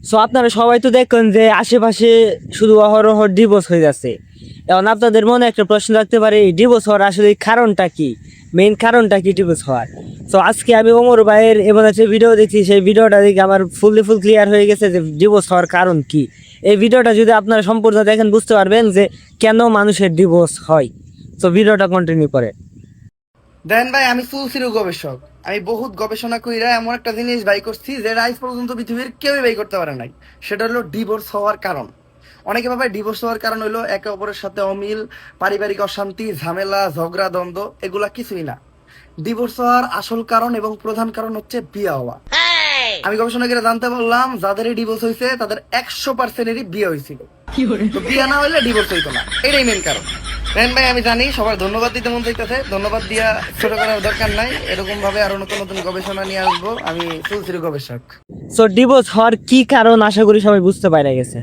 So আপনারা সবাই তো দেখেন যে আশেপাশে শুধু অহরহ ডিভোর্স হয়ে যাচ্ছে। এখন আপনাদের মনে একটা প্রশ্ন থাকতে পারে, এই ডিভোর্স হওয়ার আসলে কারণটা কি, মেইন কারণটা কি ডিভোর্স হওয়ার। তো আজকে আমি ওমর ভাইয়ের এমন একটা ভিডিও দেখছি, সেই ভিডিওটা দেখে আমার ফুল ক্লিয়ার হয়ে গেছে যে ডিভোর্স হওয়ার কারণ কি। এই ভিডিওটা যদি আপনারা সম্পূর্ণ দেখেন বুঝতে পারবেন যে কেন মানুষের ডিভোর্স হয়। তো ভিডিওটা কন্টিনিউ করে দেন ভাই, আমি সুলসিরু গবেষক। আমি বহুত গবেষণা কইরা এমন একটা জিনিস বাই করছি যেটা আজ পর্যন্ত পৃথিবীর কেউই বাই করতে পারে নাই। সেটা হলো ডিভোর্স হওয়ার কারণ। অনেকে ভাবে ডিভোর্স হওয়ার কারণ হলো একে অপরের সাথে অমিল, পারিবারিক অশান্তি, ঝামেলা, ঝগড়া, দ্বন্দ্ব, এগুলা কিছুই না। ডিভোর্স হওয়ার আসল কারণ এবং প্রধান কারণ হচ্ছে বিয়ে হওয়া। আমি গবেষণা করে জানতে পারলাম যাদেরই ডিভোর্স হয়েছে তাদের 100%-এরই বিয়ে হয়েছিল। তো বিয়ে না হইলে ডিভোর্স হইতো না, এটাই মেন কারণ। রেন ভাই, আমি জানি সবার ধন্যবাদ দিতে মন চাইতেছে, ধন্যবাদ দিয়া ছোট করার দরকার নাই। এরকম ভাবে আরো নতুন নতুন গবেষণা নিয়ে আসবো। আমি সুলসিরু গবেষক। সো ডিভোর্স হওয়ার কি কারণ আশা করি সবাই বুঝতে পারে গেছে।